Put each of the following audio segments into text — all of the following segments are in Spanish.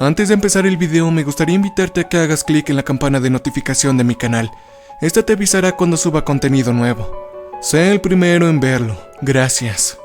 Antes de empezar el video, me gustaría invitarte a que hagas clic en la campana de notificación de mi canal. Esta te avisará cuando suba contenido nuevo. Sé el primero en verlo. Gracias.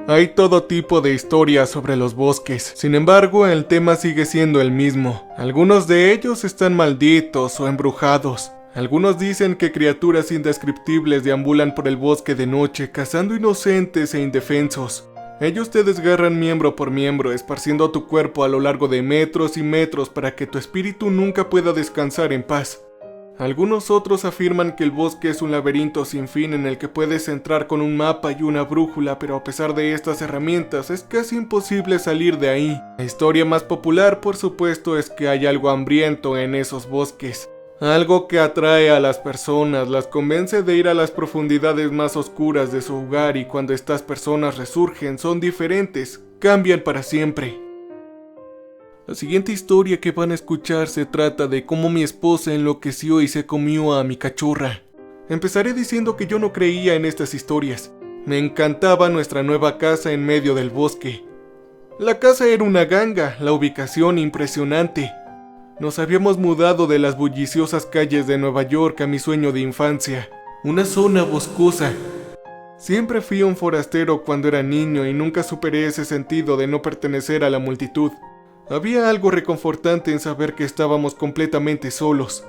Hay todo tipo de historias sobre los bosques. Sin embargo, el tema sigue siendo el mismo. Algunos de ellos están malditos o embrujados. Algunos dicen que criaturas indescriptibles deambulan por el bosque de noche, cazando inocentes e indefensos. Ellos te desgarran miembro por miembro, esparciendo tu cuerpo a lo largo de metros y metros para que tu espíritu nunca pueda descansar en paz. Algunos otros afirman que el bosque es un laberinto sin fin en el que puedes entrar con un mapa y una brújula, pero a pesar de estas herramientas es casi imposible salir de ahí. La historia más popular, por supuesto, es que hay algo hambriento en esos bosques. Algo que atrae a las personas, las convence de ir a las profundidades más oscuras de su hogar, y cuando estas personas resurgen son diferentes, cambian para siempre. La siguiente historia que van a escuchar se trata de cómo mi esposa enloqueció y se comió a mi cachorra. Empezaré diciendo que yo no creía en estas historias. Me encantaba nuestra nueva casa en medio del bosque. La casa era una ganga, la ubicación impresionante. Nos habíamos mudado de las bulliciosas calles de Nueva York a mi sueño de infancia, una zona boscosa. Siempre fui un forastero cuando era niño y nunca superé ese sentido de no pertenecer a la multitud. Había algo reconfortante en saber que estábamos completamente solos.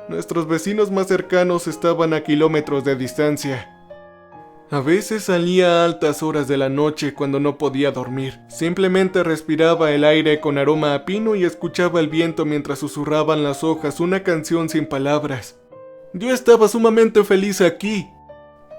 Nuestros vecinos más cercanos estaban a kilómetros de distancia. A veces salía a altas horas de la noche cuando no podía dormir. Simplemente respiraba el aire con aroma a pino y escuchaba el viento mientras susurraban las hojas una canción sin palabras. Yo estaba sumamente feliz aquí.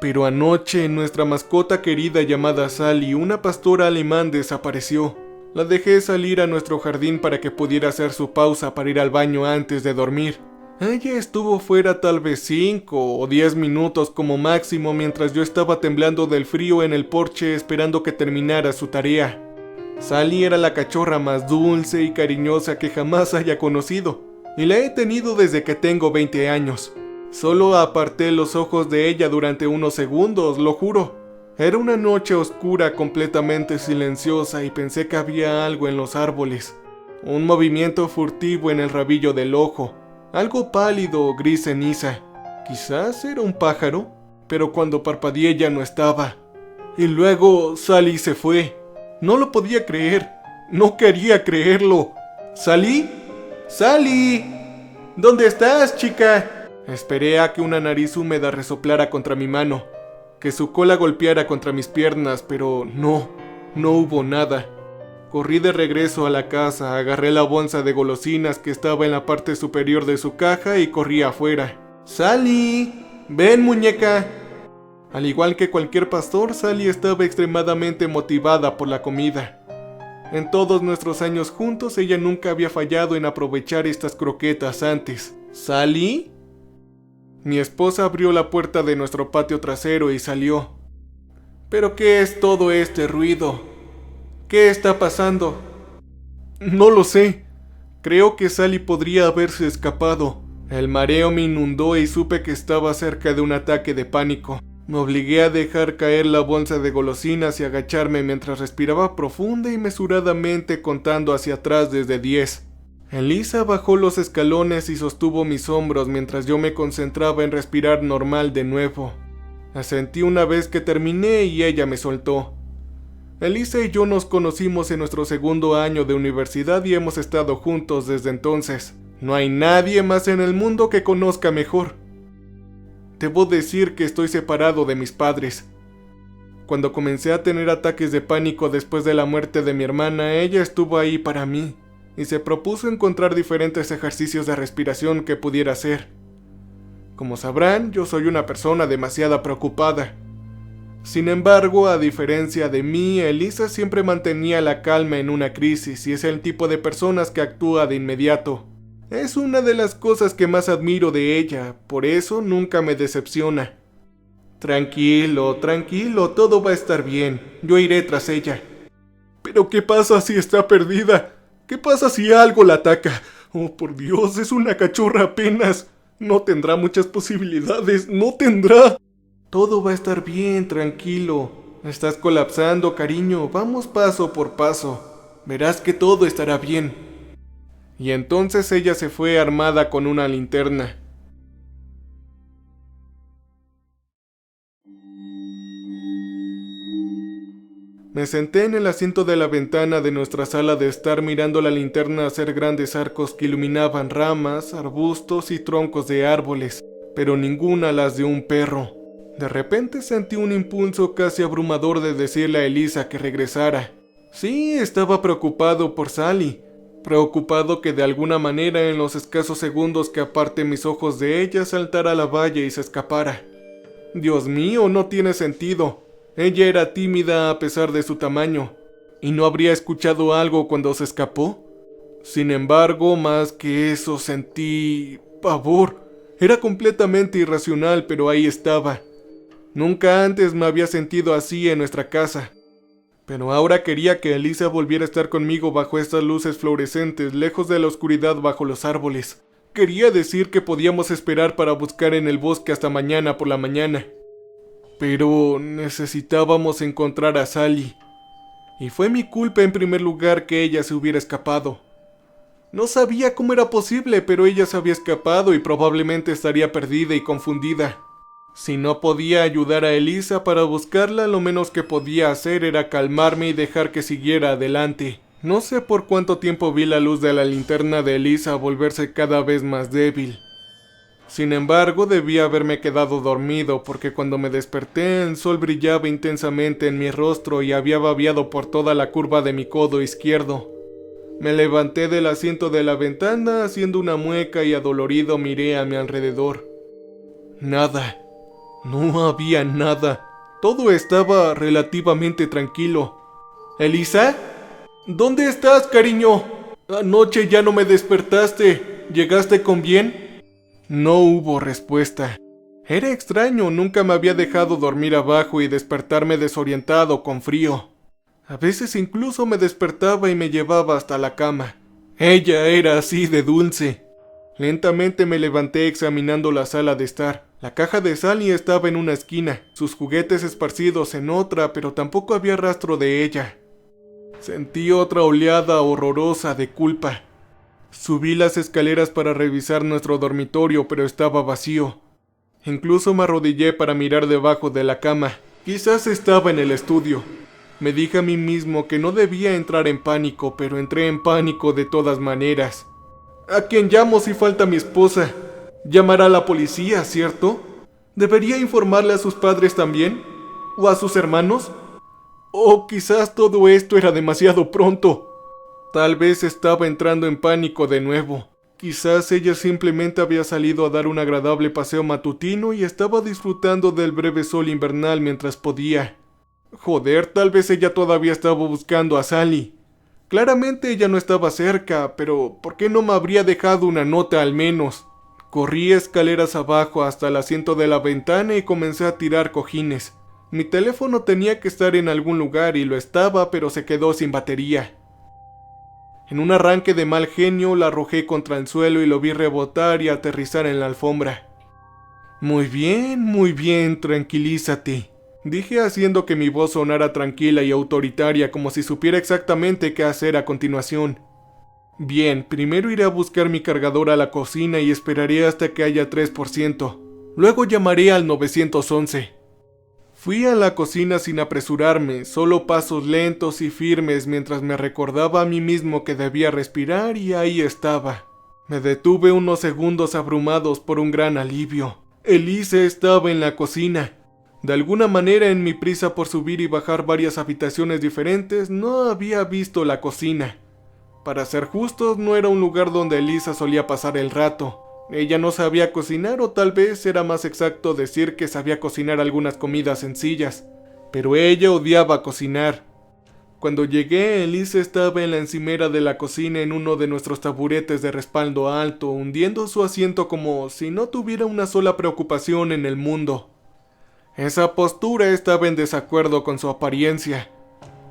Pero anoche nuestra mascota querida llamada Sally, una pastora alemán, desapareció. La dejé salir a nuestro jardín para que pudiera hacer su pausa para ir al baño antes de dormir. Ella estuvo fuera tal vez 5 o 10 minutos como máximo mientras yo estaba temblando del frío en el porche esperando que terminara su tarea. Sally era la cachorra más dulce y cariñosa que jamás haya conocido, y la he tenido desde que tengo 20 años. Solo aparté los ojos de ella durante unos segundos, lo juro. Era una noche oscura, completamente silenciosa, y pensé que había algo en los árboles. Un movimiento furtivo en el rabillo del ojo, algo pálido, gris ceniza. Quizás era un pájaro, pero cuando parpadeé ya no estaba. Y luego Sally se fue. No lo podía creer, no quería creerlo. ¿Sally? ¡Sally! ¿Dónde estás, chica? Esperé a que una nariz húmeda resoplara contra mi mano, que su cola golpeara contra mis piernas, pero no hubo nada. Corrí de regreso a la casa, agarré la bolsa de golosinas que estaba en la parte superior de su caja y corrí afuera. ¡Sally! ¡Ven, muñeca! Al igual que cualquier pastor, Sally estaba extremadamente motivada por la comida. En todos nuestros años juntos, ella nunca había fallado en aprovechar estas croquetas antes. ¿Sally? Mi esposa abrió la puerta de nuestro patio trasero y salió. ¿Pero qué es todo este ruido? ¿Qué está pasando? No lo sé. Creo que Sally podría haberse escapado. El mareo me inundó y supe que estaba cerca de un ataque de pánico. Me obligué a dejar caer la bolsa de golosinas y agacharme mientras respiraba profunda y mesuradamente, contando hacia atrás desde 10. Elisa bajó los escalones y sostuvo mis hombros mientras yo me concentraba en respirar normal de nuevo. Asentí una vez que terminé y ella me soltó. Elisa y yo nos conocimos en nuestro segundo año de universidad y hemos estado juntos desde entonces. No hay nadie más en el mundo que conozca mejor. Debo decir que estoy separado de mis padres. Cuando comencé a tener ataques de pánico después de la muerte de mi hermana, ella estuvo ahí para mí y se propuso encontrar diferentes ejercicios de respiración que pudiera hacer. Como sabrán, yo soy una persona demasiado preocupada. Sin embargo, a diferencia de mí, Elisa siempre mantenía la calma en una crisis y es el tipo de personas que actúa de inmediato. Es una de las cosas que más admiro de ella, por eso nunca me decepciona. Tranquilo, todo va a estar bien, yo iré tras ella. ¿Pero qué pasa si está perdida? ¿Qué pasa si algo la ataca? Oh, por Dios, es una cachorra apenas. No tendrá muchas posibilidades, no tendrá. Todo va a estar bien, tranquilo. Estás colapsando, cariño. Vamos paso por paso. Verás que todo estará bien. Y entonces ella se fue armada con una linterna. Me senté en el asiento de la ventana de nuestra sala de estar mirando la linterna hacer grandes arcos que iluminaban ramas, arbustos y troncos de árboles, pero ninguna las de un perro. De repente sentí un impulso casi abrumador de decirle a Elisa que regresara. Sí, estaba preocupado por Sally, preocupado que de alguna manera en los escasos segundos que aparte mis ojos de ella saltara a la valla y se escapara. Dios mío, no tiene sentido. Ella era tímida a pesar de su tamaño, ¿y no habría escuchado algo cuando se escapó? Sin embargo, más que eso sentí pavor. Era completamente irracional, pero ahí estaba. Nunca antes me había sentido así en nuestra casa. Pero ahora quería que Elisa volviera a estar conmigo bajo estas luces fluorescentes, lejos de la oscuridad bajo los árboles. Quería decir que podíamos esperar para buscar en el bosque hasta mañana por la mañana. Pero necesitábamos encontrar a Sally. Y fue mi culpa en primer lugar que ella se hubiera escapado. No sabía cómo era posible, pero ella se había escapado y probablemente estaría perdida y confundida. Si no podía ayudar a Elisa para buscarla, lo menos que podía hacer era calmarme y dejar que siguiera adelante. No sé por cuánto tiempo vi la luz de la linterna de Elisa volverse cada vez más débil. Sin embargo, debía haberme quedado dormido porque cuando me desperté el sol brillaba intensamente en mi rostro y había babeado por toda la curva de mi codo izquierdo. Me levanté del asiento de la ventana haciendo una mueca y adolorido miré a mi alrededor. Nada. No había nada. Todo estaba relativamente tranquilo. ¿Elisa? ¿Dónde estás, cariño? Anoche ya no me despertaste. ¿Llegaste con bien? No hubo respuesta. Era extraño, nunca me había dejado dormir abajo y despertarme desorientado con frío. A veces incluso me despertaba y me llevaba hasta la cama. Ella era así de dulce. Lentamente me levanté examinando la sala de estar. La caja de Sally estaba en una esquina, sus juguetes esparcidos en otra, pero tampoco había rastro de ella. Sentí otra oleada horrorosa de culpa. Subí las escaleras para revisar nuestro dormitorio, pero estaba vacío. Incluso me arrodillé para mirar debajo de la cama. Quizás estaba en el estudio. Me dije a mí mismo que no debía entrar en pánico, pero entré en pánico de todas maneras. ¿A quién llamo si falta mi esposa? Llamará a la policía, ¿cierto? ¿Debería informarle a sus padres también? ¿O a sus hermanos? ¿O quizás todo esto era demasiado pronto? Tal vez estaba entrando en pánico de nuevo. Quizás ella simplemente había salido a dar un agradable paseo matutino y estaba disfrutando del breve sol invernal mientras podía. Joder, tal vez ella todavía estaba buscando a Sally. Claramente ella no estaba cerca, pero ¿por qué no me habría dejado una nota al menos? Corrí escaleras abajo hasta el asiento de la ventana y comencé a tirar cojines. Mi teléfono tenía que estar en algún lugar y lo estaba, pero se quedó sin batería. En un arranque de mal genio la arrojé contra el suelo y lo vi rebotar y aterrizar en la alfombra. Muy bien, tranquilízate, dije haciendo que mi voz sonara tranquila y autoritaria como si supiera exactamente qué hacer a continuación. Bien, primero iré a buscar mi cargador a la cocina y esperaré hasta que haya 3%. Luego llamaré al 911. Fui a la cocina sin apresurarme, solo pasos lentos y firmes mientras me recordaba a mí mismo que debía respirar y ahí estaba. Me detuve unos segundos abrumados por un gran alivio. Elisa estaba en la cocina. De alguna manera en mi prisa por subir y bajar varias habitaciones diferentes no había visto la cocina. Para ser justos, no era un lugar donde Elisa solía pasar el rato. Ella no sabía cocinar o tal vez era más exacto decir que sabía cocinar algunas comidas sencillas. Pero ella odiaba cocinar. Cuando llegué, Elisa estaba en la encimera de la cocina en uno de nuestros taburetes de respaldo alto, hundiendo su asiento como si no tuviera una sola preocupación en el mundo. Esa postura estaba en desacuerdo con su apariencia.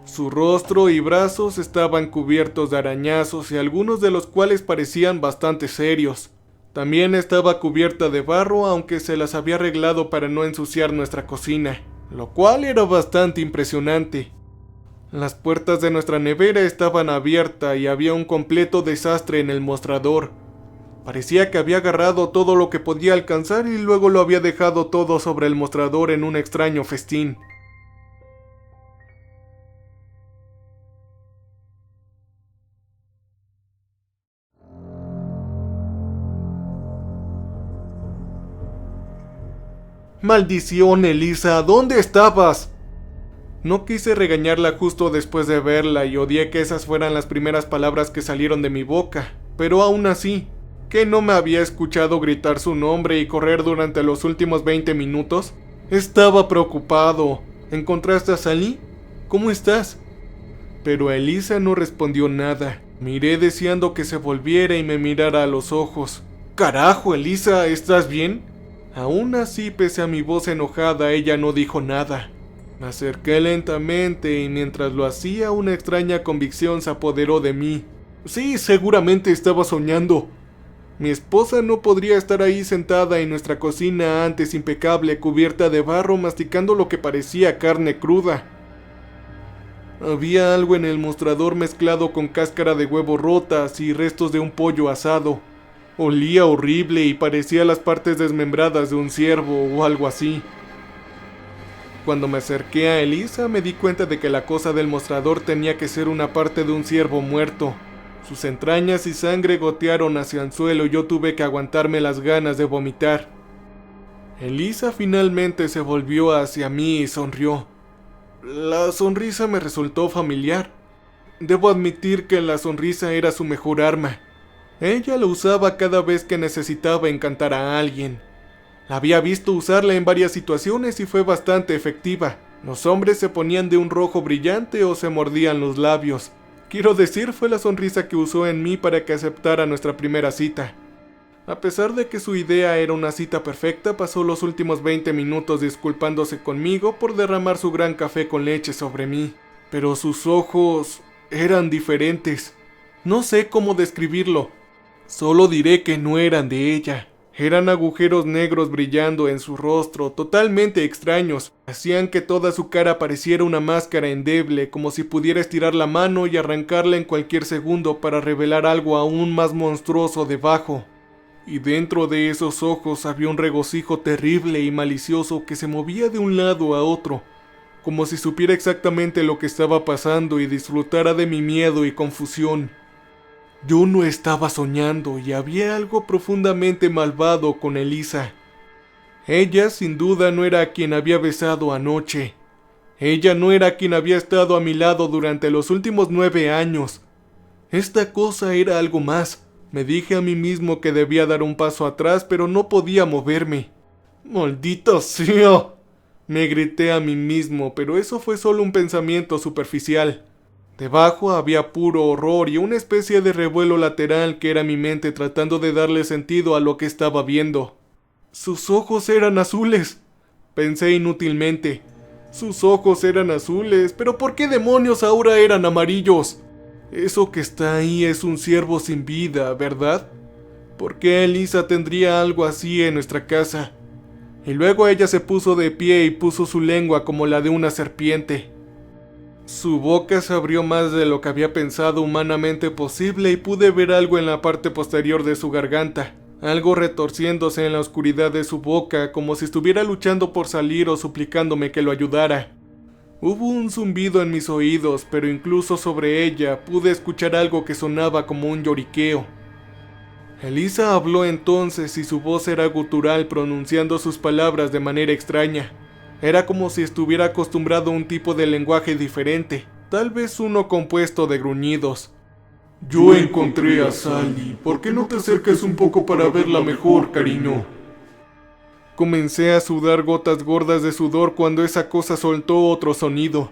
Su rostro y brazos estaban cubiertos de arañazos y algunos de los cuales parecían bastante serios. También estaba cubierta de barro, aunque se las había arreglado para no ensuciar nuestra cocina, lo cual era bastante impresionante. Las puertas de nuestra nevera estaban abiertas y había un completo desastre en el mostrador. Parecía que había agarrado todo lo que podía alcanzar y luego lo había dejado todo sobre el mostrador en un extraño festín. ¡Maldición, Elisa! ¿Dónde estabas? No quise regañarla justo después de verla y odié que esas fueran las primeras palabras que salieron de mi boca, pero aún así, ¿que no me había escuchado gritar su nombre y correr durante los últimos 20 minutos? Estaba preocupado. ¿Encontraste a Sally? ¿Cómo estás? Pero Elisa no respondió nada. Miré deseando que se volviera y me mirara a los ojos. ¡Carajo, Elisa! ¿Estás bien? Aún así, pese a mi voz enojada, ella no dijo nada. Me acerqué lentamente y mientras lo hacía, una extraña convicción se apoderó de mí. Sí, seguramente estaba soñando. Mi esposa no podría estar ahí sentada en nuestra cocina antes impecable, cubierta de barro, masticando lo que parecía carne cruda. Había algo en el mostrador mezclado con cáscara de huevo rotas y restos de un pollo asado. Olía horrible y parecía las partes desmembradas de un ciervo o algo así. Cuando me acerqué a Elisa me di cuenta de que la cosa del mostrador tenía que ser una parte de un ciervo muerto. Sus entrañas y sangre gotearon hacia el suelo y yo tuve que aguantarme las ganas de vomitar. Elisa finalmente se volvió hacia mí y sonrió. La sonrisa me resultó familiar. Debo admitir que la sonrisa era su mejor arma. Ella la usaba cada vez que necesitaba encantar a alguien. La había visto usarla en varias situaciones y fue bastante efectiva. Los hombres se ponían de un rojo brillante o se mordían los labios. Quiero decir, fue la sonrisa que usó en mí para que aceptara nuestra primera cita. A pesar de que su idea era una cita perfecta, pasó los últimos 20 minutos disculpándose conmigo por derramar su gran café con leche sobre mí. Pero sus ojos eran diferentes. No sé cómo describirlo. Solo diré que no eran de ella. Eran agujeros negros brillando en su rostro, totalmente extraños. Hacían que toda su cara pareciera una máscara endeble, como si pudiera estirar la mano y arrancarla en cualquier segundo para revelar algo aún más monstruoso debajo. Y dentro de esos ojos había un regocijo terrible y malicioso que se movía de un lado a otro, como si supiera exactamente lo que estaba pasando y disfrutara de mi miedo y confusión. Yo no estaba soñando y había algo profundamente malvado con Elisa. Ella sin duda no era a quien había besado anoche. Ella no era quien había estado a mi lado durante los últimos 9 años. Esta cosa era algo más. Me dije a mí mismo que debía dar un paso atrás, pero no podía moverme. ¡Maldita sea! Me grité a mí mismo, pero eso fue solo un pensamiento superficial. Debajo había puro horror y una especie de revuelo lateral que era mi mente tratando de darle sentido a lo que estaba viendo. Sus ojos eran azules. Pensé inútilmente. Sus ojos eran azules, pero ¿por qué demonios ahora eran amarillos? Eso que está ahí es un ciervo sin vida, ¿verdad? ¿Por qué Elisa tendría algo así en nuestra casa? Y luego ella se puso de pie y puso su lengua como la de una serpiente. Su boca se abrió más de lo que había pensado humanamente posible y pude ver algo en la parte posterior de su garganta, algo retorciéndose en la oscuridad de su boca como si estuviera luchando por salir o suplicándome que lo ayudara. Hubo un zumbido en mis oídos, pero incluso sobre ella pude escuchar algo que sonaba como un lloriqueo. Elisa habló entonces y su voz era gutural pronunciando sus palabras de manera extraña. Era como si estuviera acostumbrado a un tipo de lenguaje diferente, tal vez uno compuesto de gruñidos. Yo encontré a Sally. ¿Por qué no te acercas un poco para verla mejor, cariño? Comencé a sudar gotas gordas de sudor cuando esa cosa soltó otro sonido.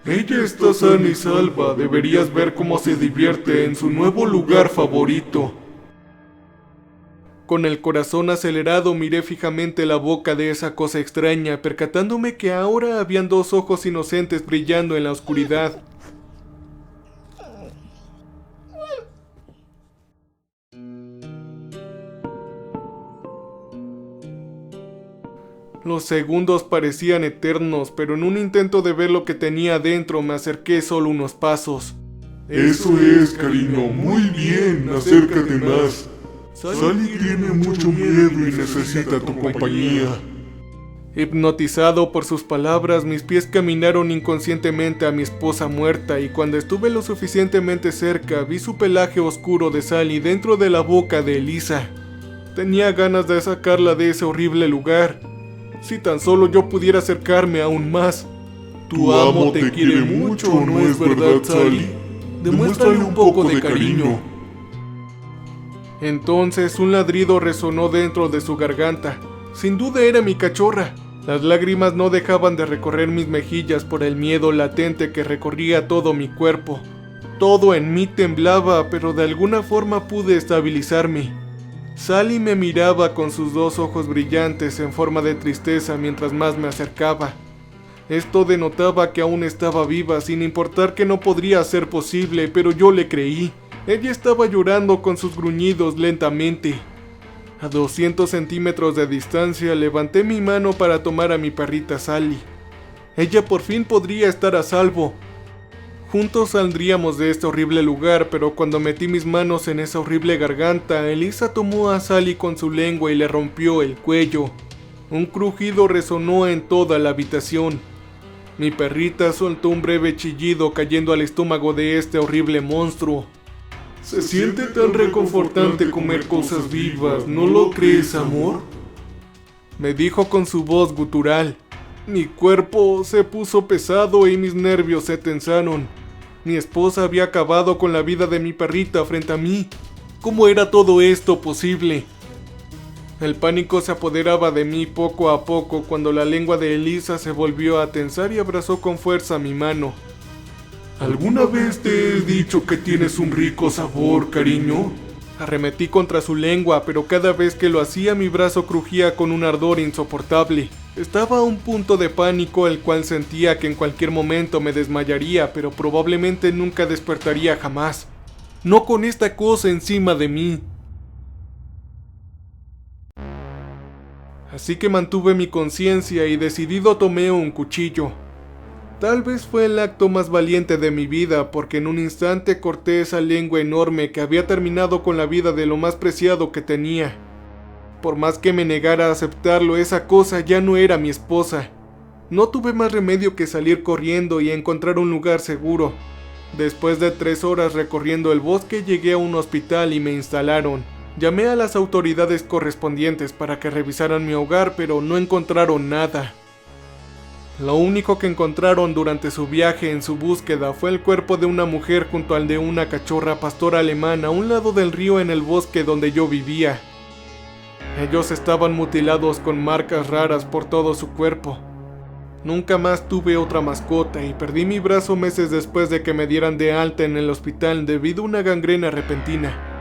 Ella está sana y salva. Deberías ver cómo se divierte en su nuevo lugar favorito. Con el corazón acelerado miré fijamente la boca de esa cosa extraña, percatándome que ahora habían 2 ojos inocentes brillando en la oscuridad. Los segundos parecían eternos, pero en un intento de ver lo que tenía adentro me acerqué solo unos pasos. Eso es, cariño, muy bien, acércate más. Sally tiene mucho miedo y necesita tu compañía. Hipnotizado por sus palabras, mis pies caminaron inconscientemente a mi esposa muerta y cuando estuve lo suficientemente cerca, vi su pelaje oscuro de Sally dentro de la boca de Elisa. Tenía ganas de sacarla de ese horrible lugar. Si tan solo yo pudiera acercarme aún más. Tu amo te quiere mucho, ¿no es verdad, Sally? Demuéstrale un poco de cariño. Entonces un ladrido resonó dentro de su garganta. Sin duda era mi cachorra. Las lágrimas no dejaban de recorrer mis mejillas por el miedo latente que recorría todo mi cuerpo. Todo en mí temblaba, pero de alguna forma pude estabilizarme. Sally me miraba con sus dos ojos brillantes en forma de tristeza mientras más me acercaba. Esto denotaba que aún estaba viva, sin importar que no podría ser posible, pero yo le creí. Ella estaba llorando con sus gruñidos lentamente. A 200 centímetros de distancia levanté mi mano para tomar a mi perrita Sally. Ella por fin podría estar a salvo. Juntos saldríamos de este horrible lugar, pero cuando metí mis manos en esa horrible garganta, Elisa tomó a Sally con su lengua y le rompió el cuello. Un crujido resonó en toda la habitación. Mi perrita soltó un breve chillido cayendo al estómago de este horrible monstruo. Se siente tan reconfortante comer cosas vivas, ¿no lo crees, amor? Me dijo con su voz gutural. Mi cuerpo se puso pesado y mis nervios se tensaron. Mi esposa había acabado con la vida de mi perrita frente a mí. ¿Cómo era todo esto posible? El pánico se apoderaba de mí poco a poco cuando la lengua de Elisa se volvió a tensar y abrazó con fuerza mi mano. ¿Alguna vez te he dicho que tienes un rico sabor, cariño? Arremetí contra su lengua, pero cada vez que lo hacía mi brazo crujía con un ardor insoportable. Estaba a un punto de pánico el cual sentía que en cualquier momento me desmayaría, pero probablemente nunca despertaría jamás. No con esta cosa encima de mí. Así que mantuve mi conciencia y decidido tomé un cuchillo. Tal vez fue el acto más valiente de mi vida, porque en un instante corté esa lengua enorme que había terminado con la vida de lo más preciado que tenía. Por más que me negara a aceptarlo, esa cosa ya no era mi esposa. No tuve más remedio que salir corriendo y encontrar un lugar seguro. Después de 3 horas recorriendo el bosque, llegué a un hospital y me instalaron. Llamé a las autoridades correspondientes para que revisaran mi hogar, pero no encontraron nada. Lo único que encontraron durante su viaje en su búsqueda fue el cuerpo de una mujer junto al de una cachorra pastora alemana a un lado del río en el bosque donde yo vivía. Ellos estaban mutilados con marcas raras por todo su cuerpo. Nunca más tuve otra mascota y perdí mi brazo meses después de que me dieran de alta en el hospital debido a una gangrena repentina.